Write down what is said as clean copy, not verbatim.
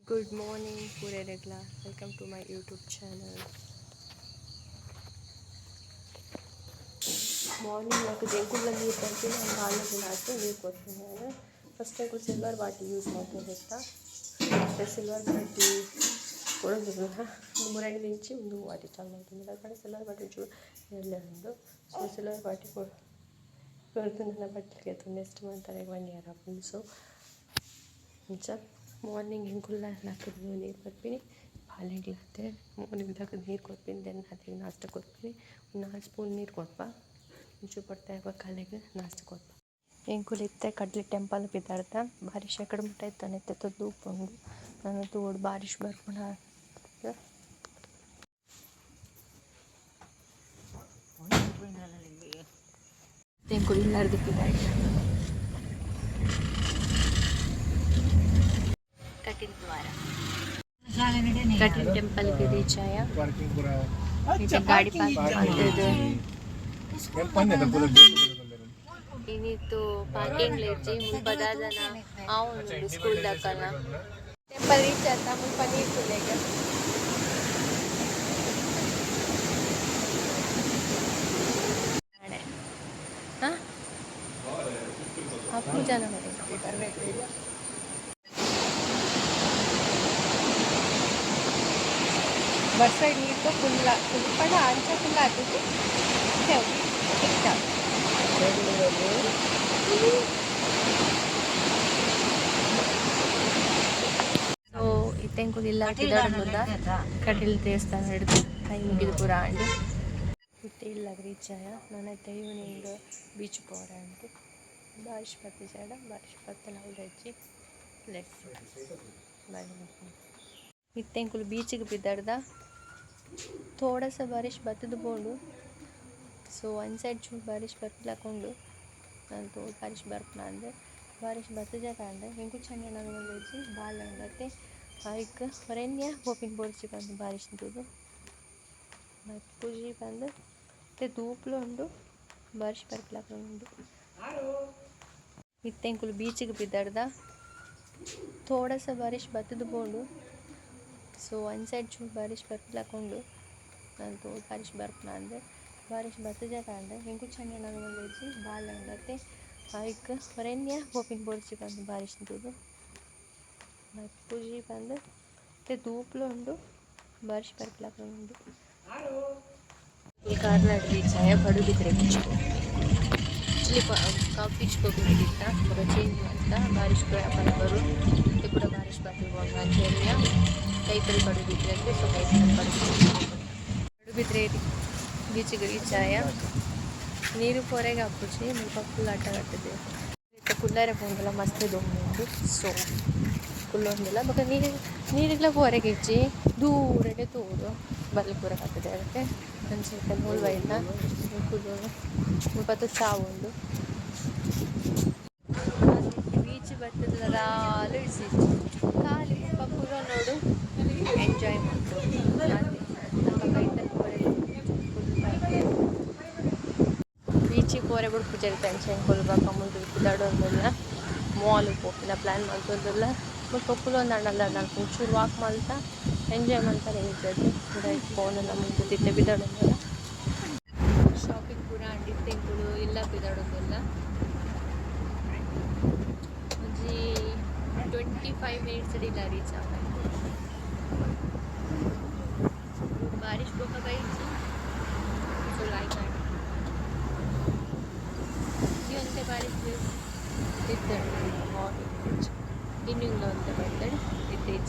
Good morning, Pure Regla. Welcome to my YouTube channel. Morning నాకు జంకుల్లో ನೀರು ಬರ್ತೀನಿ ಒಂದು ಹಾಲಿಗೆ ಹಾಕಿ ನೀರು ಕೊಡ್ತೀನಿ ನಾನು ಫಸ್ಟ್ ಟೈಮ್ ಸಿಲ್ವರ್ ಬಾಟಿ ಯೂಸ್ ಮಾಡ್ಕೊಂಡಿರ್ತಾ ಮತ್ತೆ ಸಿಲ್ವರ್ ಬಾಟಿ ಕೊಡೋದಿಲ್ಲ ಮೂರನೇ ಇಂಚಿ ಒಂದು ಬಾಟಿ ಚಾಲು ಮಾಡ್ತೀನಿ ಅక్కడ ಸಿಲ್ವರ್ ಬಾಟಿ ಚೂರು ಒಂದು ಸೊ ಸಿಲ್ವರ್ ಬಾಟಿ ಕೊಡ್ತು ನನ್ನ ಬಟ್ಟೆಗೆ ತುಂಬ ನೆಕ್ಸ್ಟ್ ಮಾಡ್ತಾರೆ 1 year ಆಗಿ ಸೊ ನಿಜ ಮಾರ್ನಿಂಗ್ ಹಿಂಗುಲ್ಲ ಹಾಕಿದ್ವಿ ನೀರು ಕೊಡ್ತೀನಿ ಹಾಲಿಗೆ ಮಾರ್ನಿಂಗ್ ಹಾಕಿದ ನೀರು ಕೊಡ್ತೀನಿ ದೆನ್ ಅದಕ್ಕೆ ನಾಷ್ಟ ಕೊಡ್ತೀನಿ 4 ಸ್ಪೂನ್ ನೀರು ಕೊಡ್ಪ ಇಂಚು ಪಡ್ತಾ ಇವಾಗ ಕಾಲಿಗೆ ನಾಷ್ಟ ಕೊಡ್ಪ ಹೆಂಗುಲಿತ್ತೆ ಕಡ್ಲಿ ಟೆಂಪಲ್ ಬಿದ್ದಾಡ್ತಾ ಬಾರಿಶ್ ಎಕಡೆ ಮುಟ್ಟ ಇತ್ತಾನೆ ತೆತ್ತದ್ದು ಉಪ್ಪುಂಡು ನಾನು ತೋಡು ಬಾರಿಶ್ ಬರ್ಕೊಂಡು ಹೆಂಗುಲ್ಲಾರ್ದು ಬಿದ್ದಾಡ कटिल टेंपल के रीच आया नीचे गाड़ी पार्क इनी तो पार्किंग लेजी मुल्पदा जन आवुंडु स्कूल दकल टेंपल रीच आता मुल्प नीर तुलेगा आप पूजा ना करें बस साइड नीर तो फुल आंचा फुल आती थी ठीक ठाक ಸೊ ಇತ್ತೆಂಕುಲಿಲ್ಲ ಕಿದಾಡೋದ ಕಟೀಲ್ ದೇವಸ್ಥಾನ ಹಿಡಿದು ಕೈ ಮುಗಿದು ಪೂರ ಅಂಡು ಮತ್ತೆ ಇಲ್ಲ ರೀಚ್ ಆಯ ನಾನೈತೆ ಈವ್ನಿಂಗ್ ಬೀಚ್ ಪೋರ ಅಂತು ಬಾರಿಶ್ ಪತ್ತಿ ಸೈಡ ಬಾರಿಶ್ ಪತ್ತೆ ನಾವು ರಜ್ಜಿ ಲೆಟ್ಸ್ ಇತ್ತೆಂಕುಲು ಬೀಚಿಗೆ ಬಿದ್ದಾಡ್ದ थोड़ा सा बारिश बतद बोंडु सो वन साइड चूर बारिश बतलाकोंडु ನಾನು ತೋಡು ಬಾರಿಶ್ ಬರ್ಪನ ಅಂದರೆ ಬಾರಿಶ್ ಬತ್ತಜ ಕಾಂಡೆ ಹೆಂಗು ಚಂದ ನಾನು ಬಂದಿದ್ದಿ ಬಾಲ್ ಅಂಗತ್ತೆ ಆಯ್ಕ ಹೊರನ್ಯ ಹೋಪಿನ ಬೋರ್ಚಿ ಬಂದು ಬಾರಿಶ್ ನಿಂತದು ಮತ್ತು ಪೂಜಿ ಬಂದು ಮತ್ತೆ ದೂಪ್ಲು ಉಂಡು ಬಾರಿಶ್ ಬರ್ಪಲಾಕೊಂಡು ಇತ್ತೆಂಕುಲು ಬೀಚಿಗೆ ಬಿದ್ದಾಡ್ದ ಥೋड़ा सा बारिश बतद बोंडु सो वन साइड चूर बारिश बतलाकोंडु ನಾನು ತೋಡು ಬಾರಿಶ್ ಬರ್ಪನ ಅಂದರೆ ಬಾರಿಶ್ ಬತ್ತಜ ಕಾಂಡೆ ಹೆಂಗು ಚಂದ ನಾನು ಬಂದಿದ್ದಿ ಬಾಲ್ ಅಂಗತ್ತೆ ಆಯ್ಕ ಹೊರನ್ಯ ಹೋಪಿನ ಬೋರ್ಚಿ ಬಂದು ಬಾರಿಶ್ ನಿಂತದು ಮತ್ತು ಪೂಜಿ ಬಂದು ಮತ್ತೆ ದೂಪ್ಲು ಉಂಡು ಬಾರಿಶ್ ಬರ್ಪಲಾಕೊಂಡು ಈ ಕಾರ್ನಾಡ್ ಬೀಚ್ ಆಯ ಪಡುಬಿದ್ರೆ ಬೀಚ್ ಆ್ಯಕ್ಚುಲಿ ಕಾಫೀಚ್ ಹೋಗಿದ್ದಿತ್ತ ಬರೋ ಚೇಂಜ್ ಅಂತ ಬಾರಿಶ್ ವ್ಯಾಪಾರ ಬರು ಮತ್ತೆ ಕೂಡ ಬಾರಿಶ್ ಬರ್ತಿರುವಾಗ ಅಂಚೇರಿಯ ಕೈತರಿ ಪಡುಬಿದ್ರೆ ಅಂದರೆ ಸೊ ಕೈತರಿ ಪಡುಬಿದ್ರೆ ಬೀಚಿಗೆ ರೀಚ್ ಆಯ ನೀರು ಪೊರೆಗೆ ಹಾಕುಚಿ ಮುಲ್ಪ ಫುಲ್ ಆಟ ಆಡ್ತಿದ್ದೆ ಕುಲ್ಲರೆ ಪೋಂಡಲ್ಲ ಮಸ್ತ್ ದೊಂಬುಂಡು ಸೊ ಕುಲ್ಲೊಂದಿಲ್ಲ ಬೊಕ ನೀರಿಗೆಲ್ಲ ಪೊರೆಗೆ ಇಚ್ಚಿ ದೂರಗೆ ತೋಡು ಬಲ್ಲಿ ಪೂರ ಹಾಕ್ತಿದೆ ಅದಕ್ಕೆ ಅಂಚೆ ಮುಳ್ವೈಲ್ಲ ಕುಲ್ಲೋಡು ಮುಲ್ಪತ್ತು ಚಾವುಂಡು ಬೀಚ್ ಬರ್ತದಲ್ಲ ರಾಲು ಇಳಿಸಿತ್ತು ಖಾಲಿ ಪಪ್ಪುಗ ನೋಡು ಎಂಜಾಯ್ ಮಾಡ್ಬೋದು ಬೀಚಿಗೆ ಹೋರೆ ಬಿಡು ಪೂಜಾರಿ ಟೆನ್ಷನ್ ಕೊಲ್ಬೇಕು ಮುಂದೆ ಕುದಾಡೋದಿಲ್ಲ ಮಾಲಿಗೆ ಹೋಗಿಲ್ಲ ಪ್ಲ್ಯಾನ್ ಮಾಡ್ಕೋದಿಲ್ಲ ಮತ್ತು ಪಪ್ಪುಲು ಒಂದು ಅಣ್ಣಲ್ಲ ನಾನು ಒಂಚೂರು ವಾಕ್ ಮಾಡ್ತಾ ಎಂಜಾಯ್ ಮಾಡ್ತಾರೆ ಇರ್ತದೆ ಕೂಡ ಫೋನೆಲ್ಲ ಮುಂದೆ ಬಿದ್ದಾಡೋದಿಲ್ಲ ಶಾಪಿಂಗ್ ಕೂಡ ಅಂಡಿತ್ತೆಂಕುಲು ಇಲ್ಲ ಬಿದ್ದಾಡೋದಿಲ್ಲ ಒಂಜಿ 25 minutes ಇಲ್ಲ ರೀಚ್ ಆಗ बारिश बोका गई सो लाइक अंत बारिश इतनी इन्निंग अंत बर्तड़े इत्तीच